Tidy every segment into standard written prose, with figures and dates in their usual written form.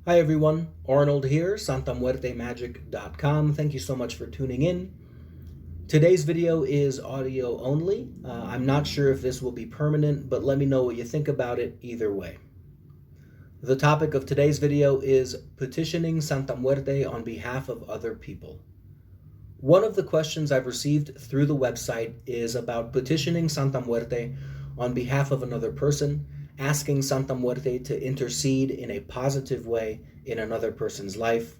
Hi everyone, Arnold here, santamuertemagic.com. Thank you so much for tuning in. Today's video is audio only. I'm not sure if this will be permanent, but let me know what you think about it either way. The topic of today's video is petitioning Santa Muerte on behalf of other people. One of the questions I've received through the website is about petitioning Santa Muerte on behalf of another person, asking Santa Muerte to intercede in a positive way in another person's life.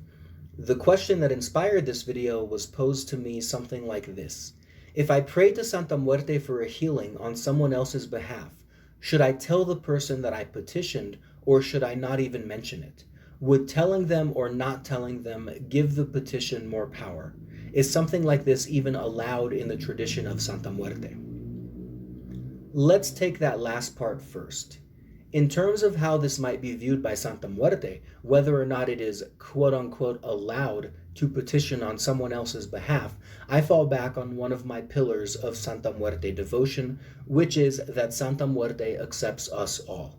The question that inspired this video was posed to me something like this. If I pray to Santa Muerte for a healing on someone else's behalf, should I tell the person that I petitioned, or should I not even mention it? Would telling them or not telling them give the petition more power? Is something like this even allowed in the tradition of Santa Muerte? Let's take that last part first. In terms of how this might be viewed by Santa Muerte, whether or not it is quote-unquote allowed to petition on someone else's behalf, I fall back on one of my pillars of Santa Muerte devotion, which is that Santa Muerte accepts us all.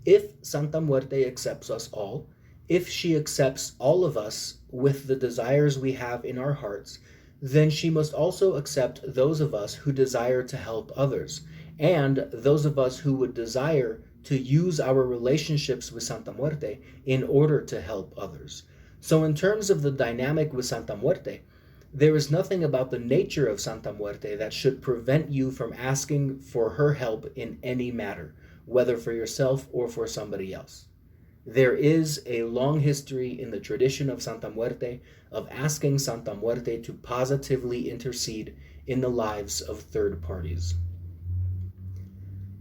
If Santa Muerte accepts us all, if she accepts all of us with the desires we have in our hearts, then she must also accept those of us who desire to help others, and those of us who would desire to use our relationships with Santa Muerte in order to help others. So in terms of the dynamic with Santa Muerte, there is nothing about the nature of Santa Muerte that should prevent you from asking for her help in any matter, whether for yourself or for somebody else. There is a long history in the tradition of Santa Muerte of asking Santa Muerte to positively intercede in the lives of third parties.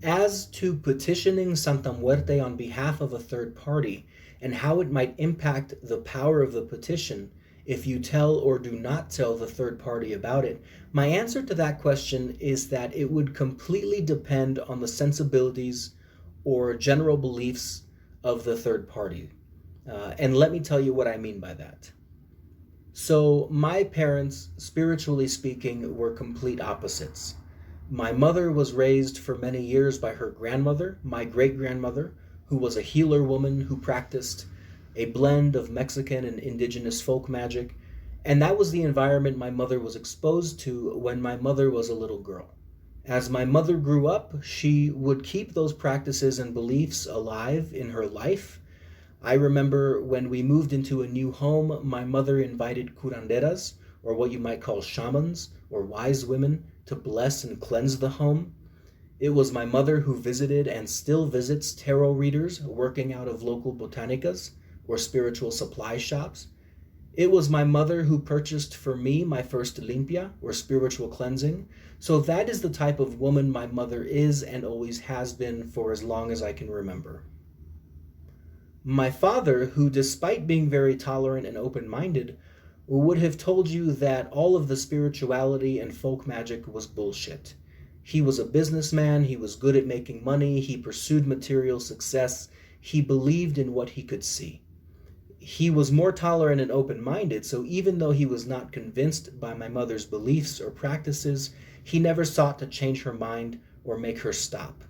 As to petitioning Santa Muerte on behalf of a third party and how it might impact the power of the petition if you tell or do not tell the third party about it, my answer to that question is that it would completely depend on the sensibilities or general beliefs of the third party. And let me tell you what I mean by that. So my parents, spiritually speaking, were complete opposites. My mother was raised for many years by her grandmother, my great-grandmother, who was a healer woman who practiced a blend of Mexican and indigenous folk magic, and that was the environment my mother was exposed to when my mother was a little girl. As my mother grew up, she would keep those practices and beliefs alive in her life. I remember when we moved into a new home, my mother invited curanderas, or what you might call shamans, or wise women, to bless and cleanse the home. It was my mother who visited and still visits tarot readers working out of local botanicas or spiritual supply shops. It was my mother who purchased for me my first limpia, or spiritual cleansing. So that is the type of woman my mother is and always has been for as long as I can remember. My father, who despite being very tolerant and open-minded, would have told you that all of the spirituality and folk magic was bullshit. He was a businessman, he was good at making money, he pursued material success, he believed in what he could see. He was more tolerant and open-minded, so even though he was not convinced by my mother's beliefs or practices, he never sought to change her mind or make her stop.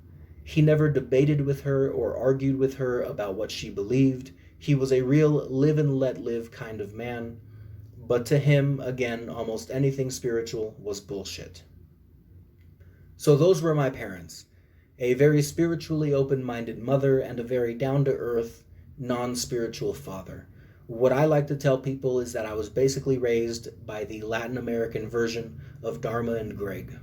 He never debated with her or argued with her about what she believed. He was a real live and let live kind of man. But to him, again, almost anything spiritual was bullshit. So those were my parents. A very spiritually open-minded mother and a very down-to-earth, non-spiritual father. What I like to tell people is that I was basically raised by the Latin American version of Dharma and Greg.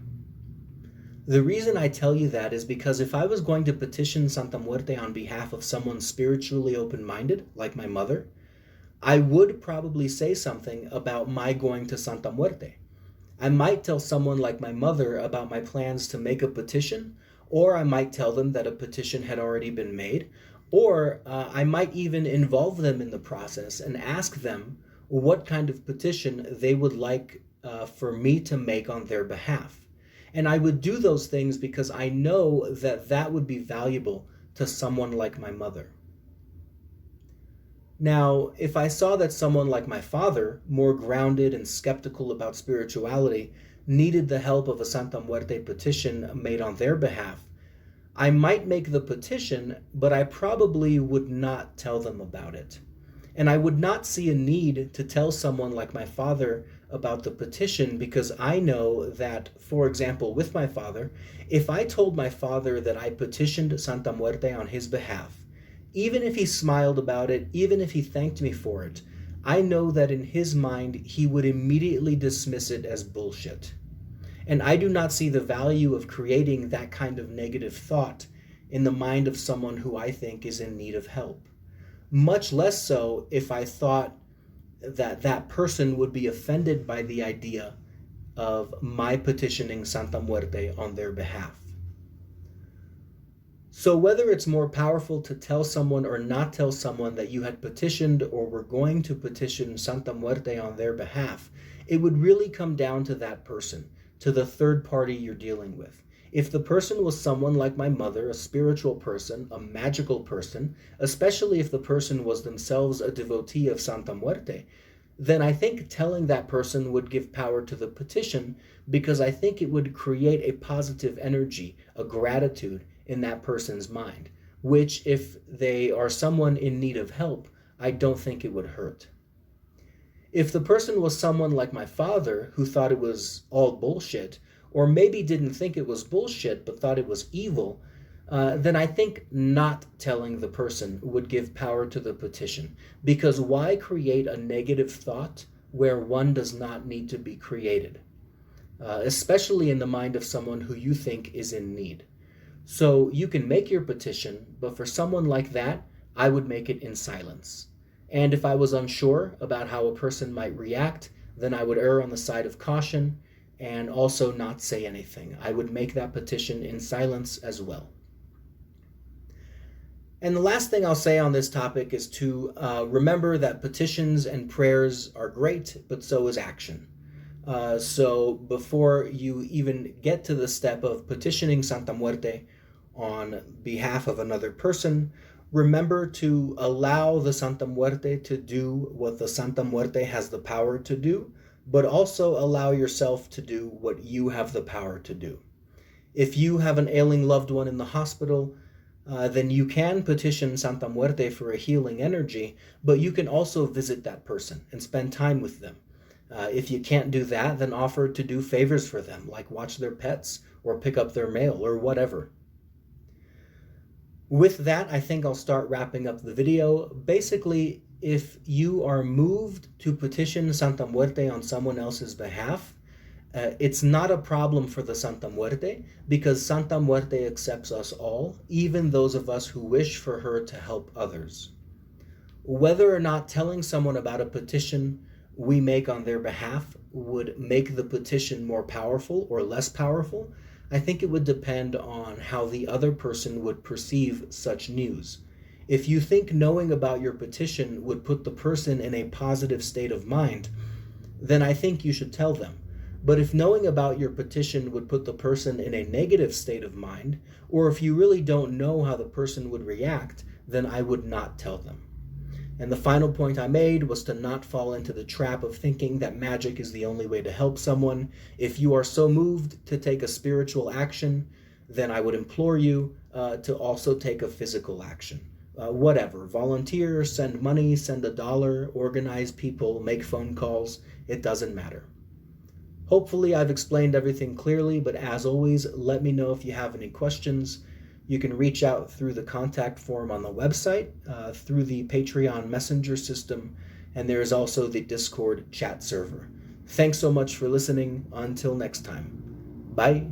The reason I tell you that is because if I was going to petition Santa Muerte on behalf of someone spiritually open-minded, like my mother, I would probably say something about my going to Santa Muerte. I might tell someone like my mother about my plans to make a petition, or I might tell them that a petition had already been made, or I might even involve them in the process and ask them what kind of petition they would like for me to make on their behalf. And I would do those things because I know that that would be valuable to someone like my mother. Now, if I saw that someone like my father, more grounded and skeptical about spirituality, needed the help of a Santa Muerte petition made on their behalf, I might make the petition, but I probably would not tell them about it. And I would not see a need to tell someone like my father about the petition, because I know that, for example, with my father, if I told my father that I petitioned Santa Muerte on his behalf, even if he smiled about it, even if he thanked me for it, I know that in his mind he would immediately dismiss it as bullshit. And I do not see the value of creating that kind of negative thought in the mind of someone who I think is in need of help. Much less so if I thought that that person would be offended by the idea of my petitioning Santa Muerte on their behalf. So whether it's more powerful to tell someone or not tell someone that you had petitioned or were going to petition Santa Muerte on their behalf, it would really come down to that person, to the third party you're dealing with. If the person was someone like my mother, a spiritual person, a magical person, especially if the person was themselves a devotee of Santa Muerte, then I think telling that person would give power to the petition, because I think it would create a positive energy, a gratitude in that person's mind, which if they are someone in need of help, I don't think it would hurt. If the person was someone like my father who thought it was all bullshit, or maybe didn't think it was bullshit but thought it was evil, then I think not telling the person would give power to the petition. Because why create a negative thought where one does not need to be created? Especially in the mind of someone who you think is in need. So you can make your petition, but for someone like that, I would make it in silence. And if I was unsure about how a person might react, then I would err on the side of caution and also not say anything. I would make that petition in silence as well. And the last thing I'll say on this topic is to remember that petitions and prayers are great, but so is action. So before you even get to the step of petitioning Santa Muerte on behalf of another person, remember to allow the Santa Muerte to do what the Santa Muerte has the power to do, but also allow yourself to do what you have the power to do. If you have an ailing loved one in the hospital, then you can petition Santa Muerte for a healing energy, but you can also visit that person and spend time with them. If you can't do that, then offer to do favors for them, like watch their pets or pick up their mail or whatever. With that, I think I'll start wrapping up the video. Basically, if you are moved to petition Santa Muerte on someone else's behalf, it's not a problem for the Santa Muerte, because Santa Muerte accepts us all, even those of us who wish for her to help others. Whether or not telling someone about a petition we make on their behalf would make the petition more powerful or less powerful, I think it would depend on how the other person would perceive such news. If you think knowing about your petition would put the person in a positive state of mind, then I think you should tell them. But if knowing about your petition would put the person in a negative state of mind, or if you really don't know how the person would react, then I would not tell them. And the final point I made was to not fall into the trap of thinking that magic is the only way to help someone. If you are so moved to take a spiritual action, then I would implore you to also take a physical action. Whatever, volunteer, send money, send $1, organize people, make phone calls, it doesn't matter. Hopefully I've explained everything clearly, but as always, let me know if you have any questions. You can reach out through the contact form on the website, through the Patreon messenger system, and there is also the Discord chat server. Thanks so much for listening. Until next time. Bye.